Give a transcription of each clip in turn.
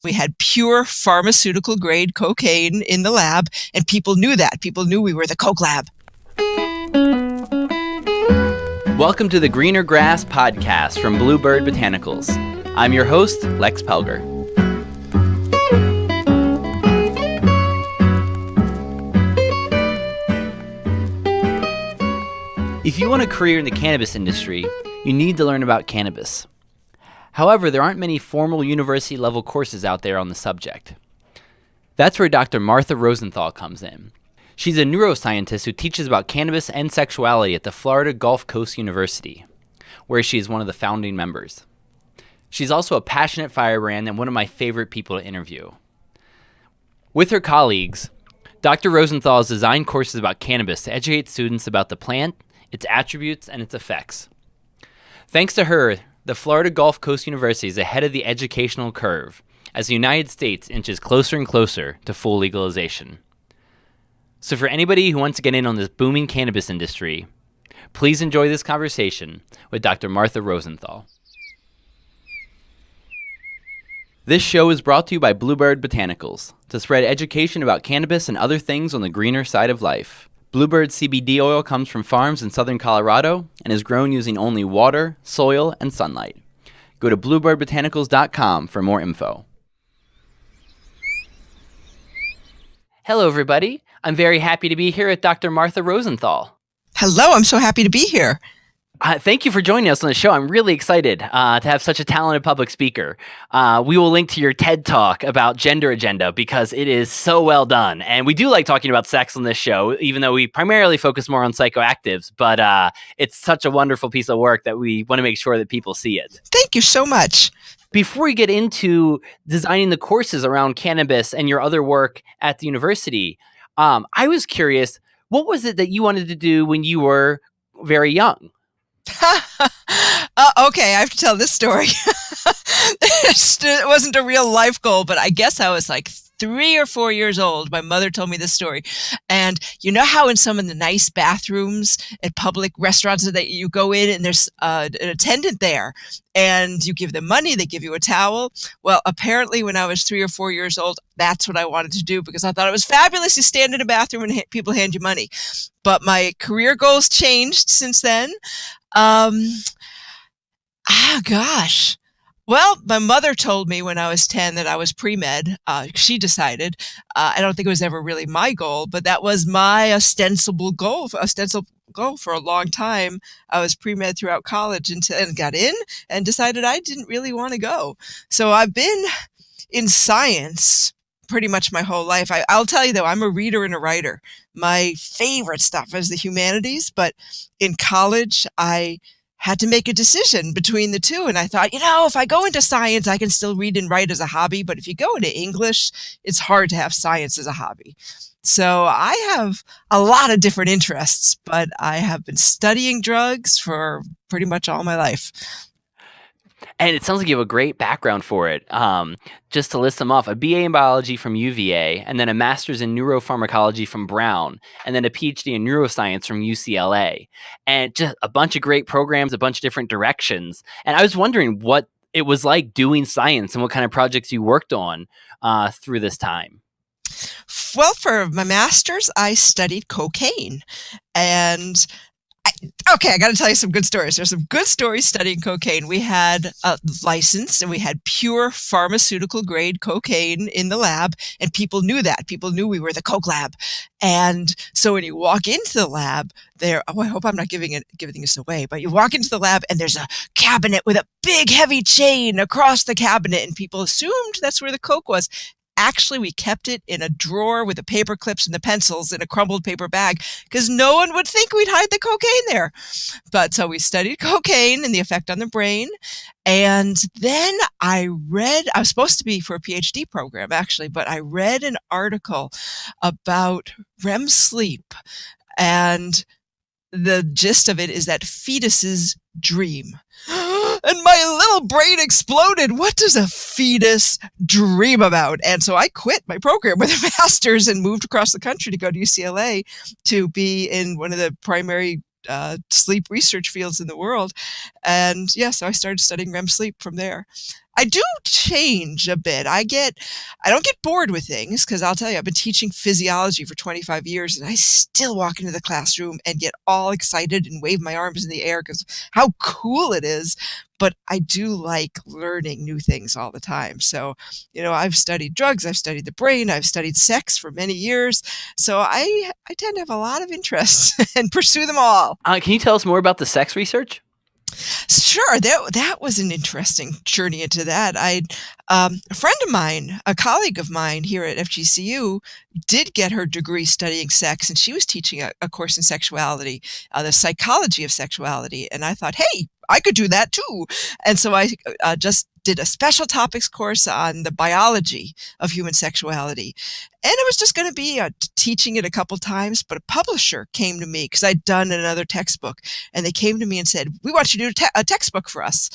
We had pure pharmaceutical grade cocaine in the lab, and people knew that. People knew we were the Coke lab. Welcome to the Greener Grass podcast from BlueBird Botanicals. I'm your host, Lex Pelger. If you want a career in the cannabis industry, you need to learn about cannabis. However, there aren't many formal university-level courses out there on the subject. That's where Dr. Martha Rosenthal comes in. She's a neuroscientist who teaches about cannabis and sexuality at the Florida Gulf Coast University, where she is one of the founding members. She's also a passionate firebrand and one of my favorite people to interview. With her colleagues, Dr. Rosenthal has designed courses about cannabis to educate students about the plant, its attributes, and its effects. Thanks to her, the Florida Gulf Coast University is ahead of the educational curve as the United States inches closer and closer to full legalization. So for anybody who wants to get in on this booming cannabis industry, please enjoy this conversation with Dr. Martha Rosenthal. This show is brought to you by BlueBird Botanicals to spread education about cannabis and other things on the greener side of life. BlueBird CBD oil comes from farms in southern Colorado and is grown using only water, soil, and sunlight. Go to bluebirdbotanicals.com for more info. Hello, everybody. I'm very happy to be here with Dr. Martha Rosenthal. Hello, I'm so happy to be here. Thank you for joining us on the show. I'm really excited to have such a talented public speaker. We will link to your TED Talk about gender agenda because it is so well done. And we do like talking about sex on this show, even though we primarily focus more on psychoactives. But it's such a wonderful piece of work that we want to make sure that people see it. Thank you so much. Before we get into designing the courses around cannabis and your other work at the university, I was curious, what was it that you wanted to do when you were very young? Okay, I have to tell this story. It wasn't a real life goal, but I guess I was like 3 or 4 years old. My mother told me this story. And you know how in some of the nice bathrooms at public restaurants that you go in and there's an attendant there and you give them money, they give you a towel. Well, apparently when I was 3 or 4 years old, that's what I wanted to do because I thought it was fabulous. You stand in a bathroom and people hand you money. But my career goals changed since then. Gosh. Well, my mother told me when I was 10 that I was pre-med. She decided. I don't think it was ever really my goal, but that was my ostensible goal for a long time. I was pre-med throughout college and got in and decided I didn't really want to go. So I've been in science pretty much my whole life. I'll tell you though, I'm a reader and a writer. My favorite stuff is the humanities, but in college, I had to make a decision between the two. And I thought, if I go into science, I can still read and write as a hobby. But if you go into English, it's hard to have science as a hobby. So I have a lot of different interests, but I have been studying drugs for pretty much all my life. And it sounds like you have a great background for it. Just to list them off, a BA in biology from UVA, and then a master's in neuropharmacology from Brown, and then a PhD in neuroscience from UCLA. And just a bunch of great programs, a bunch of different directions. And I was wondering what it was like doing science and what kind of projects you worked on through this time. Well, for my master's, I studied cocaine. And I got to tell you some good stories. There's some good stories studying cocaine. We had a license and we had pure pharmaceutical grade cocaine in the lab, and people knew that. People knew we were the Coke lab. And so when you walk into the lab, I hope I'm not giving this away, but you walk into the lab and there's a cabinet with a big heavy chain across the cabinet, and people assumed that's where the Coke was. Actually, we kept it in a drawer with the paper clips and the pencils in a crumpled paper bag because no one would think we'd hide the cocaine there. But so we studied cocaine and the effect on the brain. And then I was supposed to be for a PhD program, actually, but I read an article about REM sleep. And the gist of it is that fetuses dream. And my little brain exploded. What does a fetus dream about? And so I quit my program with a master's and moved across the country to go to UCLA to be in one of the primary sleep research fields in the world. And so I started studying REM sleep from there. I do change a bit. I don't get bored with things because I'll tell you, I've been teaching physiology for 25 years and I still walk into the classroom and get all excited and wave my arms in the air because how cool it is. But I do like learning new things all the time. So, I've studied drugs, I've studied the brain, I've studied sex for many years. So I tend to have a lot of interests and pursue them all. Can you tell us more about the sex research? Sure, that was an interesting journey into that. A friend of mine, a colleague of mine here at FGCU, did get her degree studying sex, and she was teaching a course in sexuality, the psychology of sexuality. And I thought, hey, I could do that too. And so I just did a special topics course on the biology of human sexuality. And it was just going to be teaching it a couple times, but a publisher came to me because I'd done another textbook, and they came to me and said, we want you to do a textbook for us.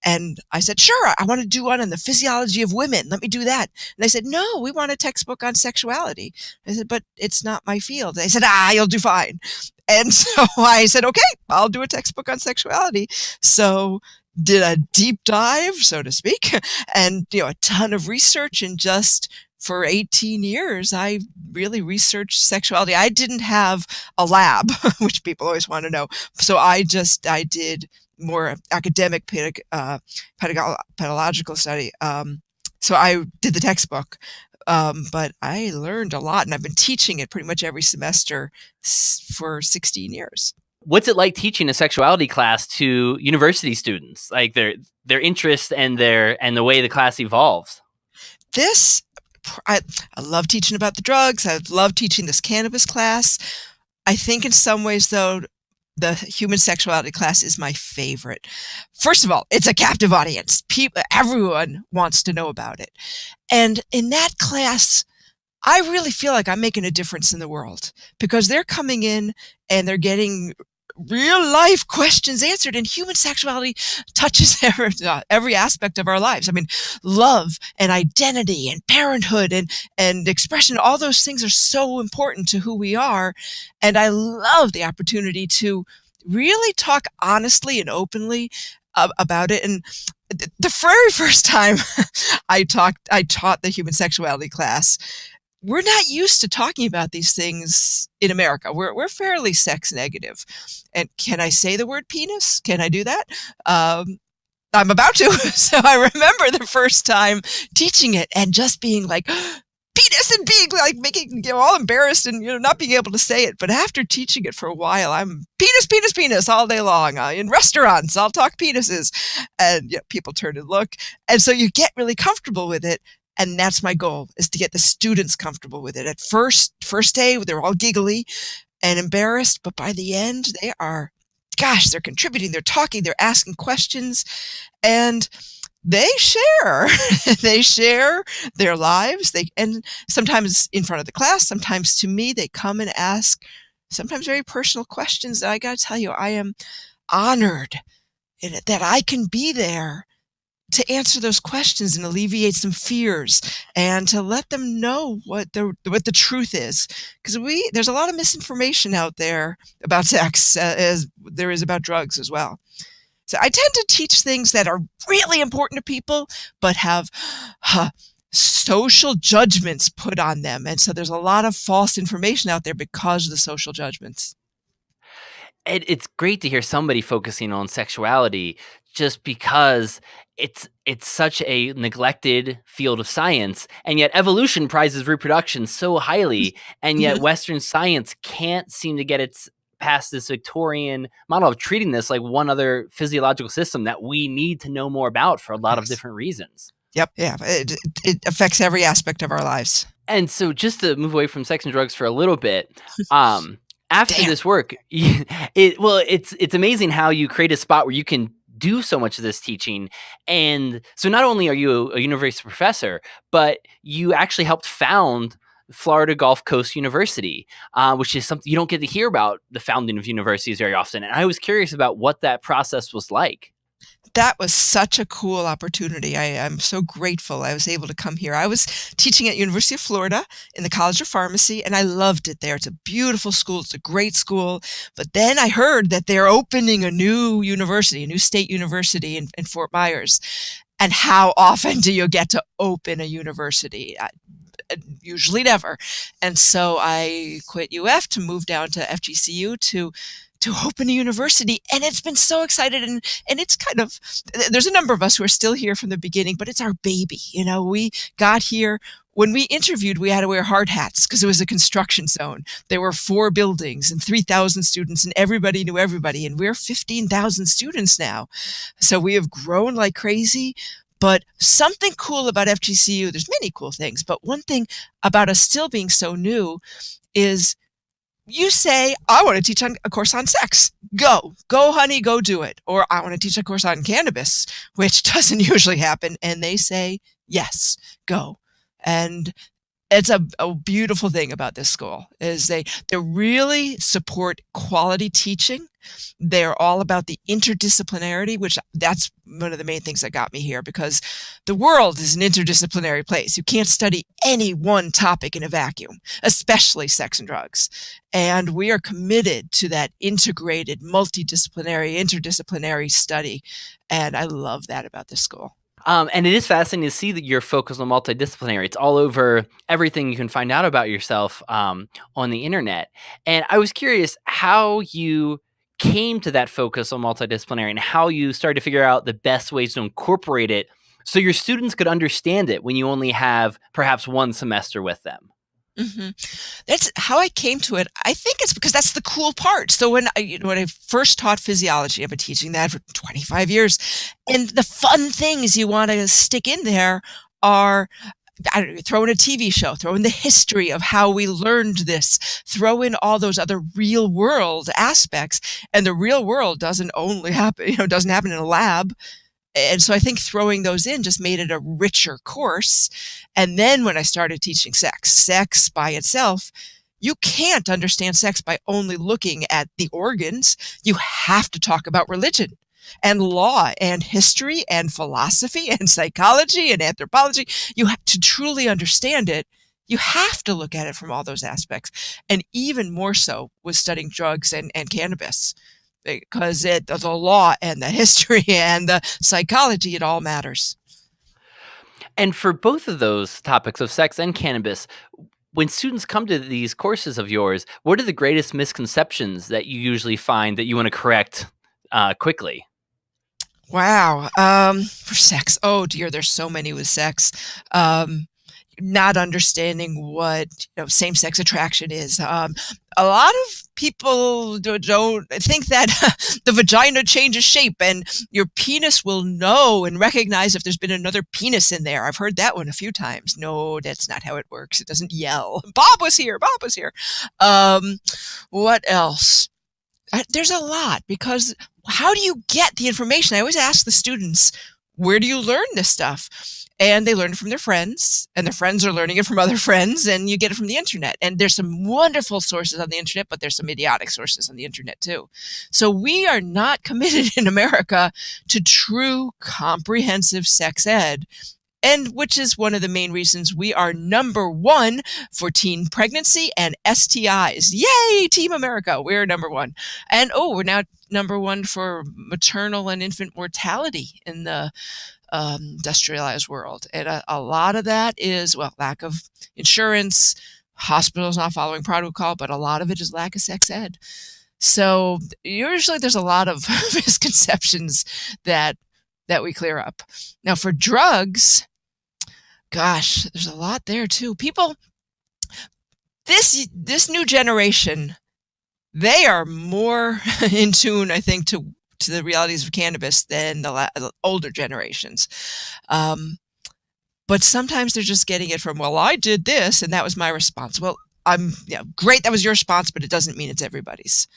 And I said, sure, I want to do one on the physiology of women. Let me do that. And they said, no, we want a textbook on sexuality. I said, but it's not my field. They said, you'll do fine. And so I said, okay, I'll do a textbook on sexuality. So did a deep dive, so to speak, and a ton of research. And just for 18 years, I really researched sexuality. I didn't have a lab, which people always want to know. So I did more academic pedagogical study. So I did the textbook, but I learned a lot, and I've been teaching it pretty much every semester for 16 years. What's it like teaching a sexuality class to university students? Like their interest and the way the class evolves. I love teaching about the drugs. I love teaching this cannabis class. I think in some ways, though, the human sexuality class is my favorite. First of all, it's a captive audience. Everyone wants to know about it. And in that class, I really feel like I'm making a difference in the world because they're coming in and they're getting real life questions answered, and human sexuality touches every aspect of our lives. I mean, love and identity and parenthood and expression, all those things are so important to who we are. And I love the opportunity to really talk honestly and openly about it. And the very first time I taught the human sexuality class, we're not used to talking about these things in America. We're fairly sex negative. And can I say the word penis? Can I do that? I'm about to. So I remember the first time teaching it and just being like, penis, and being like making all embarrassed and not being able to say it. But after teaching it for a while, I'm penis, penis, penis all day long. In restaurants, I'll talk penises, and people turn and look. And so you get really comfortable with it. And that's my goal, is to get the students comfortable with it. At first day, they're all giggly and embarrassed, but by the end, they're contributing, they're talking, they're asking questions, and they share. They share their lives. And sometimes in front of the class, sometimes to me, they come and ask sometimes very personal questions. And I got to tell you, I am honored that I can be there to answer those questions and alleviate some fears and to let them know what the truth is. Because there's a lot of misinformation out there about sex, as there is about drugs as well. So I tend to teach things that are really important to people, but have social judgments put on them. And so there's a lot of false information out there because of the social judgments. It's great to hear somebody focusing on sexuality, just because it's such a neglected field of science, and yet evolution prizes reproduction so highly, and yet Western science can't seem to get its past this Victorian model of treating this like one other physiological system that we need to know more about for a lot of different reasons. Yep. Yeah. It affects every aspect of our lives. And so just to move away from sex and drugs for a little bit, after this work, it's amazing how you create a spot where you can do so much of this teaching. And so not only are you a university professor, but you actually helped found Florida Gulf Coast University, which is something you don't get to hear about, the founding of universities, very often. And I was curious about what that process was like. That was such a cool opportunity. I'm so grateful I was able to come here. I was teaching at University of Florida in the College of Pharmacy, and I loved it there. It's a beautiful school. It's a great school. But then I heard that they're opening a new university, a new state university in Fort Myers. And how often do you get to open a university? Usually never. And so I quit UF to move down to FGCU to open a university, and it's been so excited. And it's kind of, there's a number of us who are still here from the beginning, but it's our baby. We got here. When we interviewed, we had to wear hard hats because it was a construction zone. There were 4 buildings and 3,000 students, and everybody knew everybody. And we're 15,000 students now. So we have grown like crazy. But something cool about FGCU, there's many cool things, but one thing about us still being so new is you say, I want to teach a course on sex. Go, honey, go do it. Or I want to teach a course on cannabis, which doesn't usually happen. And they say, yes, go. And it's a beautiful thing about this school is they really support quality teaching. They're all about the interdisciplinarity, which that's one of the main things that got me here, because the world is an interdisciplinary place. You can't study any one topic in a vacuum, especially sex and drugs. And we are committed to that integrated, multidisciplinary, interdisciplinary study. And I love that about this school. And it is fascinating to see that you're focused on multidisciplinary. It's all over everything you can find out about yourself on the internet. And I was curious how you came to that focus on multidisciplinary and how you started to figure out the best ways to incorporate it so your students could understand it when you only have perhaps one semester with them. Mm-hmm. That's how I came to it. I think it's because that's the cool part. So when I first taught physiology, I've been teaching that for 25 years. And the fun things you want to stick in there are, I don't know, throw in a TV show, throw in the history of how we learned this, throw in all those other real world aspects. And the real world doesn't only happen, doesn't happen in a lab. And so I think throwing those in just made it a richer course. And then when I started teaching sex by itself, you can't understand sex by only looking at the organs. You have to talk about religion and law and history and philosophy and psychology and anthropology. You have to truly understand it. You have to look at it from all those aspects. And even more so with studying drugs and cannabis. Because the law and the history and the psychology, it all matters. And for both of those topics of sex and cannabis, when students come to these courses of yours, what are the greatest misconceptions that you usually find that you want to correct quickly? Wow. For sex. Oh dear, there's so many with sex. Not understanding what same-sex attraction is. A lot of people don't think that the vagina changes shape and your penis will know and recognize if there's been another penis in there. I've heard that one a few times. No, that's not how it works. It doesn't yell. Bob was here. What else? There's a lot, because how do you get the information? I always ask the students, where do you learn this stuff? And they learn it from their friends, and their friends are learning it from other friends, and you get it from the internet. And there's some wonderful sources on the internet, but there's some idiotic sources on the internet too. So we are not committed in America to true comprehensive sex ed, and which is one of the main reasons we are number 1 for teen pregnancy and STIs. Yay, Team America, we're number 1. And we're now number 1 for maternal and infant mortality in the industrialized world. And a lot of that is, lack of insurance, hospitals not following protocol, but a lot of it is lack of sex ed. So usually there's a lot of misconceptions that we clear up. Now for drugs, gosh, there's a lot there too. People, this new generation, they are more in tune, I think, to the realities of cannabis than the older generations. But sometimes they're just getting it from, I did this and that was my response. Well, great, that was your response, but it doesn't mean it's everybody's.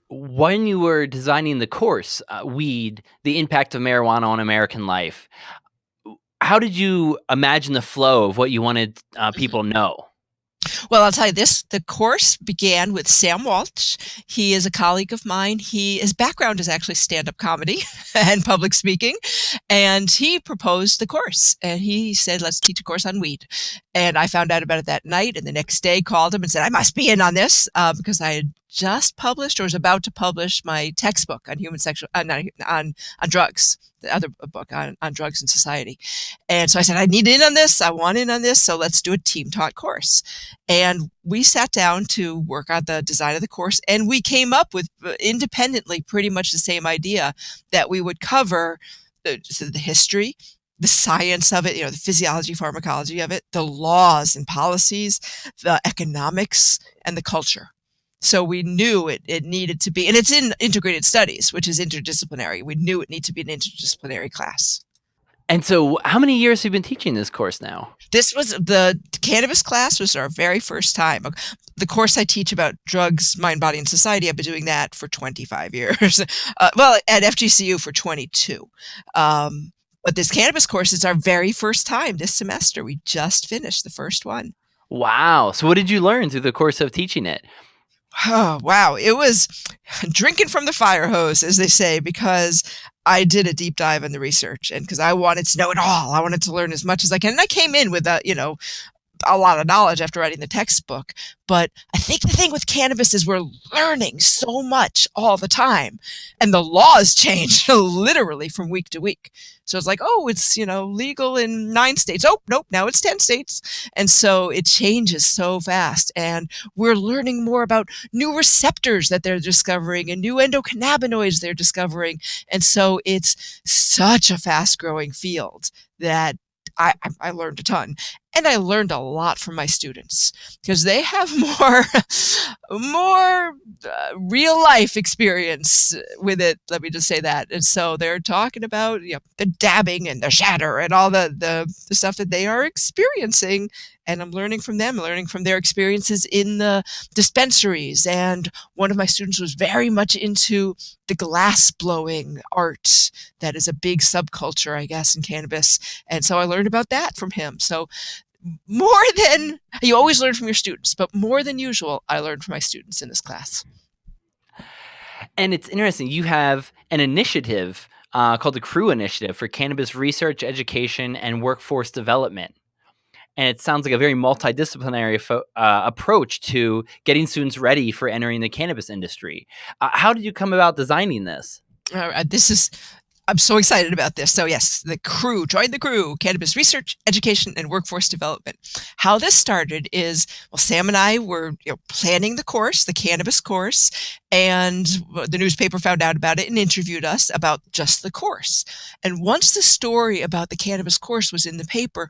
When you were designing the course, Weed, the Impact of Marijuana on American Life, how did you imagine the flow of what you wanted people to know? Well, I'll tell you this, the course began with Sam Walsh. He is a colleague of mine. His background is actually stand-up comedy and public speaking. And he proposed the course. And he said, let's teach a course on weed. And I found out about it that night. And the next day called him and said, I must be in on this because I had just published or was about to publish my textbook on human sexual on drugs, the other book on drugs and society. And so I said, I need in on this. I want in on this. So let's do a team taught course. And we sat down to work on the design of the course, and we came up with independently pretty much the same idea, that we would cover the history, the science of it, the physiology, pharmacology of it, the laws and policies, the economics, and the culture. So we knew it needed to be, and it's in integrated studies, which is interdisciplinary. We knew it needed to be an interdisciplinary class. And so how many years have you been teaching this course now? This was the cannabis class was our very first time. The course I teach about drugs, mind, body, and society, I've been doing that for 25 years. Well, at FGCU for 22. But this cannabis course is our very first time this semester. We just finished the first one. Wow. So what did you learn through the course of teaching it? Oh, wow. It was drinking from the fire hose, as they say, because I did a deep dive in the research, and because I wanted to know it all. I wanted to learn as much as I can. And I came in with a lot of knowledge after writing the textbook. But I think the thing with cannabis is we're learning so much all the time, and the laws change literally from week to week. So it's like, oh, it's, legal in 9 states. Oh, nope, now it's 10 states. And so it changes so fast. And we're learning more about new receptors that they're discovering and new endocannabinoids they're discovering. And so it's such a fast growing field that I learned a ton. And I learned a lot from my students, because they have more real life experience with it. Let me just say that. And so they're talking about the dabbing and the shatter and all the stuff that they are experiencing. And I'm learning from them, learning from their experiences in the dispensaries. And one of my students was very much into the glass blowing art. That is a big subculture, I guess, in cannabis. And so I learned about that from him. So more than you always learn from your students, but more than usual, I learned from my students in this class. And it's interesting. You have an initiative called the CREW Initiative for Cannabis Research, Education, and Workforce Development. And it sounds like a very multidisciplinary approach to getting students ready for entering the cannabis industry. How did you come about designing this? I'm so excited about this. So yes, the CREW, join the CREW, Cannabis Research, Education, and Workforce Development. How this started is, Sam and I were planning the course, the cannabis course, and the newspaper found out about it and interviewed us about just the course. And once the story about the cannabis course was in the paper,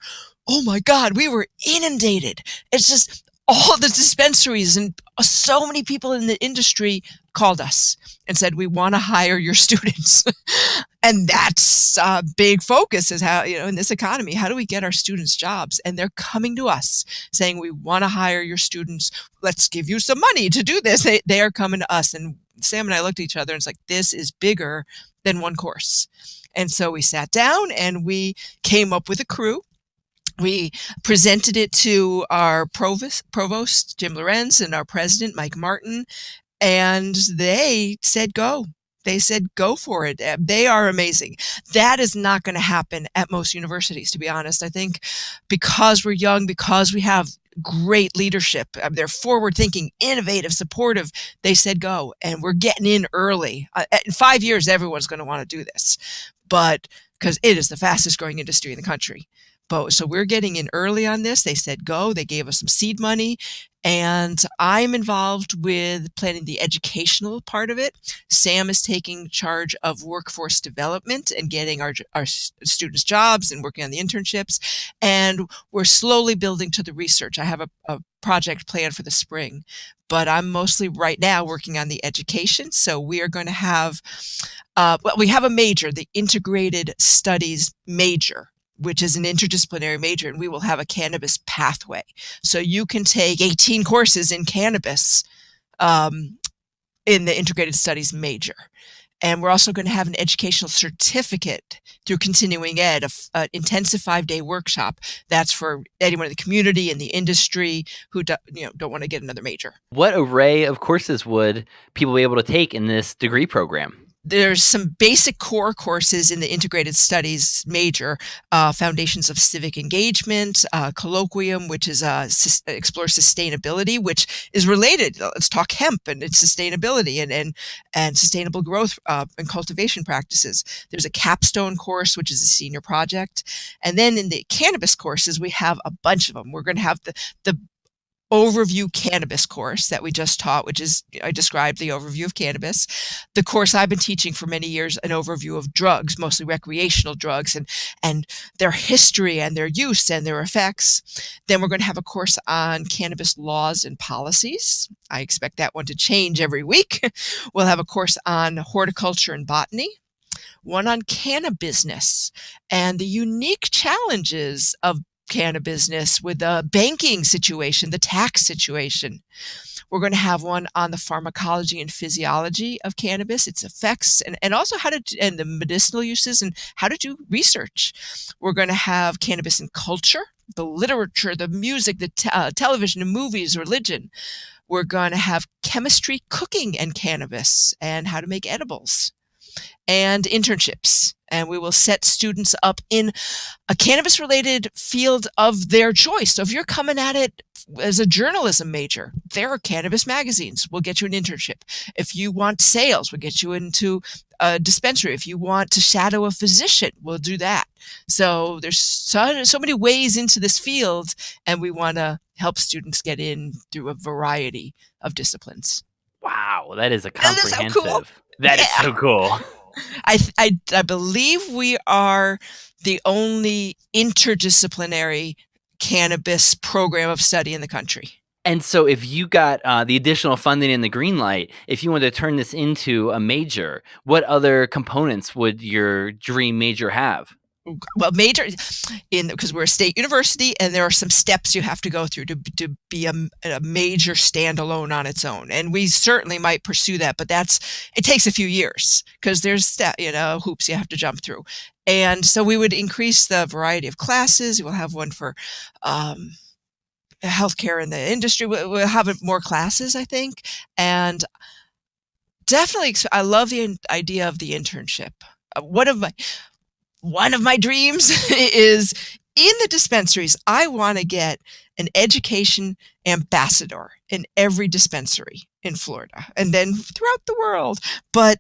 oh my God, we were inundated. It's just all the dispensaries and so many people in the industry called us and said, we want to hire your students. And that's a big focus, is how, in this economy, how do we get our students jobs? And they're coming to us saying, we want to hire your students. Let's give you some money to do this. They are coming to us. And Sam and I looked at each other and it's like, this is bigger than one course. And so we sat down and we came up with a CREW. We presented it to our provost, Jim Lorenz, and our president, Mike Martin, and they said go. They said go for it. They are amazing. That is not going to happen at most universities, to be honest. I think because we're young, because we have great leadership, they're forward-thinking, innovative, supportive, they said go, and we're getting in early. In 5 years, everyone's going to want to do this, but because it is the fastest growing industry in the country. So we're getting in early on this. They said go. They gave us some seed money. And I'm involved with planning the educational part of it. Sam is taking charge of workforce development and getting our students jobs and working on the internships. And we're slowly building to the research. I have a project planned for the spring, but I'm mostly right now working on the education. So we are going to have, we have a major, the integrated studies major, which is an interdisciplinary major, and we will have a cannabis pathway. So you can take 18 courses in cannabis in the integrated studies major. And we're also going to have an educational certificate through continuing ed, an intensive 5-day workshop. That's for anyone in the community and the industry who don't want to get another major. What array of courses would people be able to take in this degree program? There's some basic core courses in the integrated studies major, foundations of civic engagement, colloquium, which is explores sustainability, which is related. Let's talk hemp and its sustainability and sustainable growth and cultivation practices. There's a capstone course, which is a senior project. And then in the cannabis courses, we have a bunch of them. We're going to have the overview cannabis course that we just taught, which is, I described the overview of cannabis. The course I've been teaching for many years, an overview of drugs, mostly recreational drugs, and their history and their use and their effects. Then we're going to have a course on cannabis laws and policies. I expect that one to change every week. We'll have a course on horticulture and botany, one on cannabis and the unique challenges of cannabis with the banking situation, the tax situation. We're going to have one on the pharmacology and physiology of cannabis, its effects, and also and the medicinal uses and how to do research. We're going to have cannabis and culture, the literature, the music, the television and movies, religion. We're going to have chemistry, cooking, and cannabis, and how to make edibles, and internships. And we will set students up in a cannabis-related field of their choice. So if you're coming at it as a journalism major, there are cannabis magazines. We'll get you an internship. If you want sales, we'll get you into a dispensary. If you want to shadow a physician, we'll do that. So there's so many ways into this field, and we want to help students get in through a variety of disciplines. Wow, that is a comprehensive. That is so cool. That is so cool. I believe we are the only interdisciplinary cannabis program of study in the country. And so if you got the additional funding and the green light, if you wanted to turn this into a major, what other components would your dream major have? Well, because we're a state university, and there are some steps you have to go through to be a major standalone on its own. And we certainly might pursue that, but it takes a few years because there's hoops you have to jump through. And so we would increase the variety of classes. We'll have one for healthcare in the industry. We'll have more classes, I think. And definitely, I love the idea of the internship. One of my dreams is in the dispensaries. I want to get an education ambassador in every dispensary in Florida and then throughout the world. But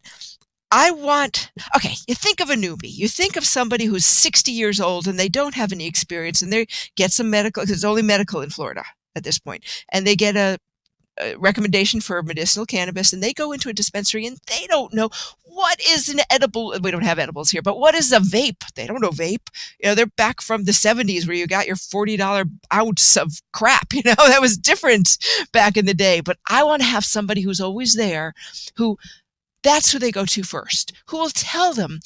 you think of a newbie. You think of somebody who's 60 years old and they don't have any experience, and they get some medical, because it's only medical in Florida at this point, and they get a recommendation for medicinal cannabis, and they go into a dispensary and they don't know what is an edible. We don't have edibles here, but what is a vape? They don't know vape. They're back from the 70s where you got your $40 ounce of crap. That was different back in the day. But I want to have somebody who's always there, that's who they go to first, who will tell them,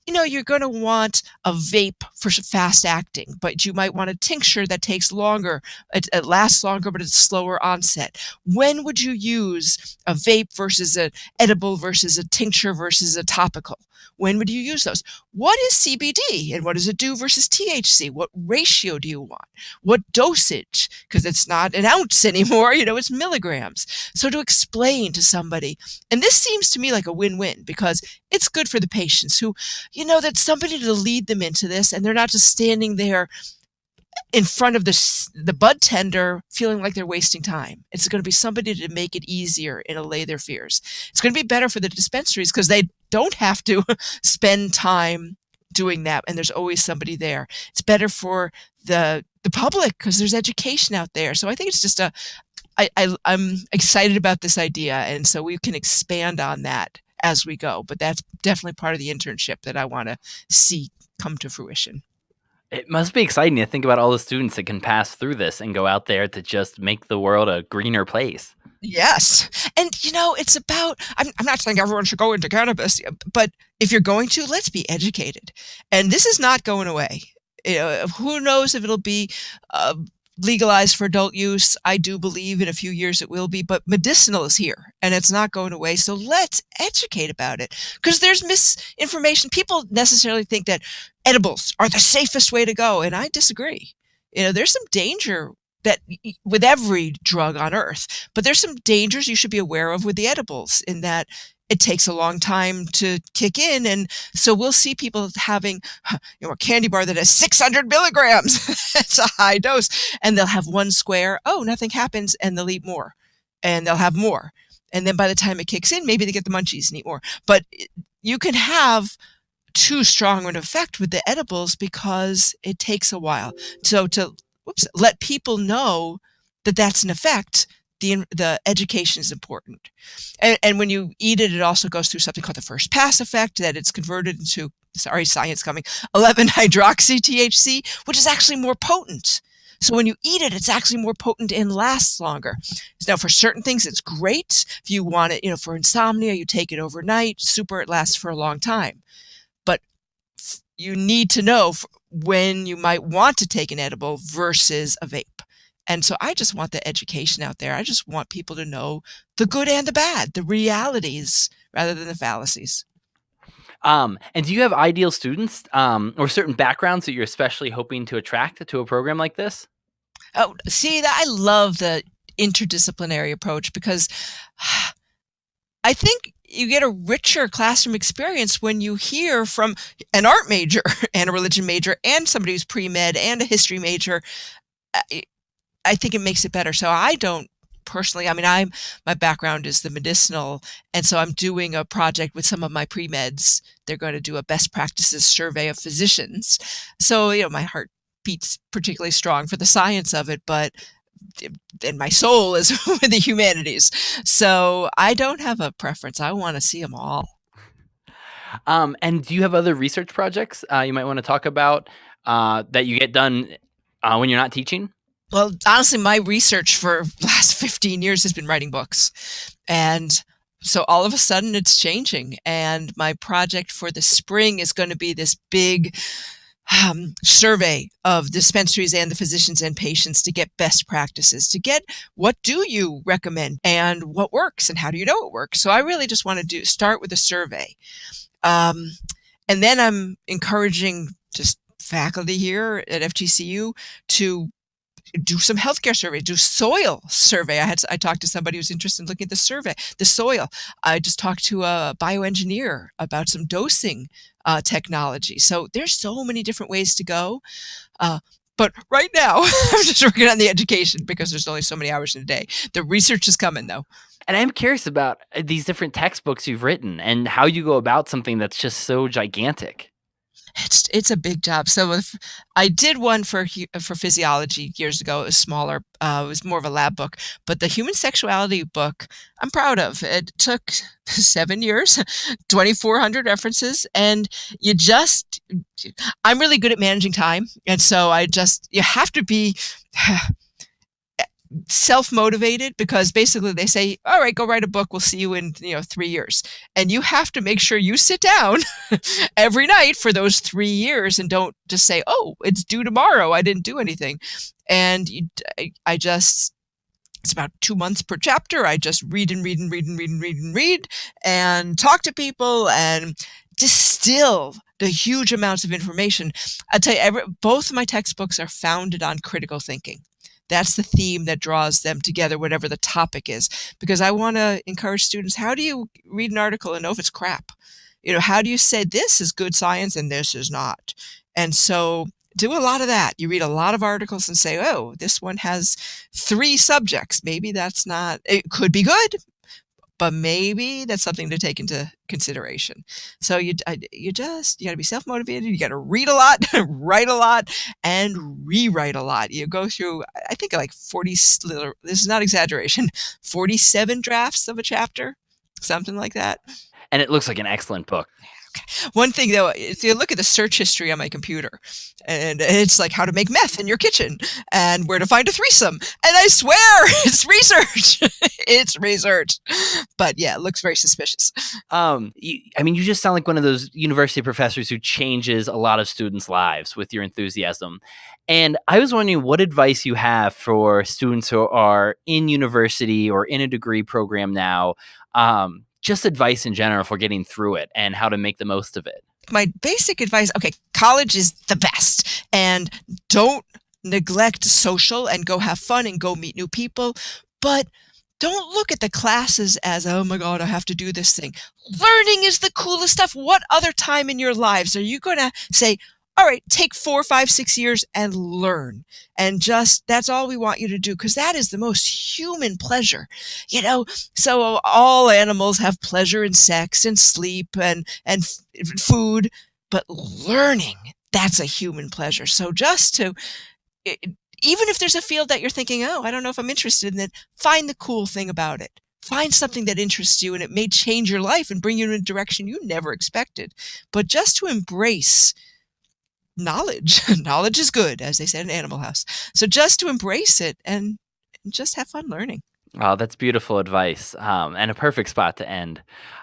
you're going to want a vape for fast acting, but you might want a tincture that takes longer. It lasts longer, but it's slower onset. When would you use a vape versus an edible versus a tincture versus a topical? When would you use those? What is CBD and what does it do versus THC? What ratio do you want? What dosage? Because it's not an ounce anymore, it's milligrams. So to explain to somebody, and this seems to me like a win-win, because it's good for the patients who, that's somebody to lead them into this, and they're not just standing there in front of the bud tender feeling like they're wasting time. It's going to be somebody to make it easier and allay their fears. It's going to be better for the dispensaries because they don't have to spend time doing that, and there's always somebody there. It's better for the public because there's education out there. So I think it's just I'm excited about this idea, and so we can expand on that as we go. But that's definitely part of the internship that I want to see come to fruition. It must be exciting to think about all the students that can pass through this and go out there to just make the world a greener place. Yes. And, it's about, I'm not saying everyone should go into cannabis, but if you're going to, let's be educated. And this is not going away. Who knows if it'll be legalized for adult use. I do believe in a few years it will be, but medicinal is here and it's not going away. So let's educate about it, because there's misinformation. People necessarily think that edibles are the safest way to go, and I disagree. There's some danger that with every drug on earth, but there's some dangers you should be aware of with the edibles, in that it takes a long time to kick in. And so we'll see people having, a candy bar that has 600 milligrams. It's a high dose. And they'll have one square. Oh, nothing happens. And they'll eat more. And they'll have more. And then by the time it kicks in, maybe they get the munchies and eat more. But you can have too strong an effect with the edibles because it takes a while. So to let people know that that's an effect, the education is important. And when you eat it, it also goes through something called the first pass effect, that it's converted into, sorry, science coming, 11-hydroxy-THC, which is actually more potent. So when you eat it, it's actually more potent and lasts longer. Now, for certain things, it's great. If you want it, for insomnia, you take it overnight. Super, it lasts for a long time. But you need to know when you might want to take an edible versus a vape. And so I just want the education out there. I just want people to know the good and the bad, the realities rather than the fallacies. And do you have ideal students or certain backgrounds that you're especially hoping to attract to a program like this? Oh, see, I love the interdisciplinary approach because I think you get a richer classroom experience when you hear from an art major and a religion major and somebody who's pre-med and a history major. I think it makes it better. So I don't personally, my background is the medicinal. And so I'm doing a project with some of my pre-meds. They're going to do a best practices survey of physicians. So, my heart beats particularly strong for the science of it, but and my soul is with the humanities. So I don't have a preference. I want to see them all. And do you have other research projects you might want to talk about that you get done when you're not teaching? Well, honestly, my research for the last 15 years has been writing books. And so all of a sudden it's changing. And my project for the spring is going to be this big survey of dispensaries and the physicians and patients to get best practices, to get what do you recommend and what works and how do you know it works. So I really just want to start with a survey. And then I'm encouraging just faculty here at FGCU to do some healthcare survey, do soil survey. I talked to somebody who's interested in looking at the soil. I just talked to a bioengineer about some dosing technology. So there's so many different ways to go. But right now, I'm just working on the education because there's only so many hours in a day. The research is coming, though. And I'm curious about these different textbooks you've written and how you go about something that's just so gigantic. It's a big job. So I did one for physiology years ago. It was smaller. It was more of a lab book. But the human sexuality book, I'm proud of. It took 7 years, 2,400 references, and I'm really good at managing time. And so you have to be self-motivated because basically they say, all right, go write a book. We'll see you in 3 years. And you have to make sure you sit down every night for those 3 years and don't just say, oh, it's due tomorrow. I didn't do anything. And it's about 2 months per chapter. I just read and talk to people and distill the huge amounts of information. I'll tell you, both of my textbooks are founded on critical thinking. That's the theme that draws them together, whatever the topic is, because I want to encourage students. How do you read an article and know if it's crap? How do you say this is good science and this is not? And so do a lot of that. You read a lot of articles and say, oh, this one has 3 subjects. Maybe it could be good, but maybe that's something to take into consideration. So you got to be self-motivated. You got to read a lot, write a lot, and rewrite a lot. You go through, I think, like 40, this is not exaggeration, 47 drafts of a chapter, something like that. And it looks like an excellent book. One thing, though, if you look at the search history on my computer, and it's like how to make meth in your kitchen and where to find a threesome. And I swear it's research. It's research. But yeah, it looks very suspicious. You just sound like one of those university professors who changes a lot of students' lives with your enthusiasm. And I was wondering what advice you have for students who are in university or in a degree program now, just advice in general for getting through it and how to make the most of it. My basic advice, college is the best, and don't neglect social and go have fun and go meet new people, but Don't look at the classes as, oh my God, I have to do this thing. Learning is the coolest stuff. What other time in your lives are you going to say, all right, take 4, 5, 6 years and learn? And just, that's all we want you to do, because that is the most human pleasure. So all animals have pleasure in sex and sleep and food, but learning, that's a human pleasure. So just to, even if there's a field that you're thinking, oh, I don't know if I'm interested in it, find the cool thing about it. Find something that interests you, and it may change your life and bring you in a direction you never expected. But just to embrace knowledge. Knowledge is good, as they said in Animal House. So just to embrace it and just have fun learning. Oh, that's beautiful advice, and a perfect spot to end.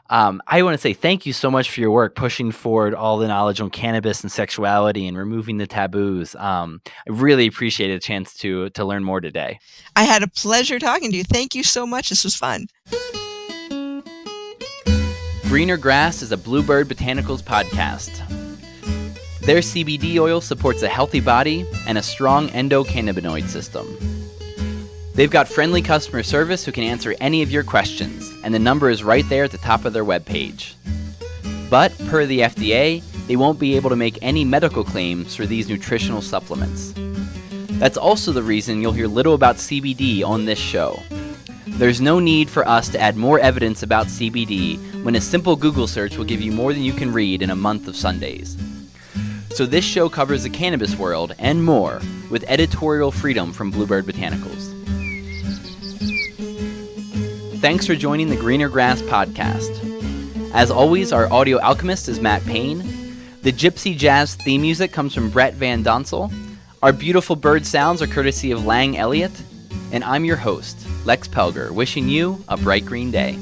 I want to say thank you so much for your work pushing forward all the knowledge on cannabis and sexuality and removing the taboos. I really appreciated a chance to learn more today. I had a pleasure talking to you. Thank you so much. This was fun. Greener Grass is a BlueBird Botanicals podcast. Their CBD oil supports a healthy body and a strong endocannabinoid system. They've got friendly customer service who can answer any of your questions, and the number is right there at the top of their webpage. But, per the FDA, they won't be able to make any medical claims for these nutritional supplements. That's also the reason you'll hear little about CBD on this show. There's no need for us to add more evidence about CBD when a simple Google search will give you more than you can read in a month of Sundays. So this show covers the cannabis world and more, with editorial freedom from BlueBird Botanicals. Thanks for joining the Greener Grass podcast. As always, our audio alchemist is Matt Payne. The Gypsy Jazz theme music comes from Brett Van Donsel. Our beautiful bird sounds are courtesy of Lang Elliott. And I'm your host, Lex Pelger, wishing you a bright green day.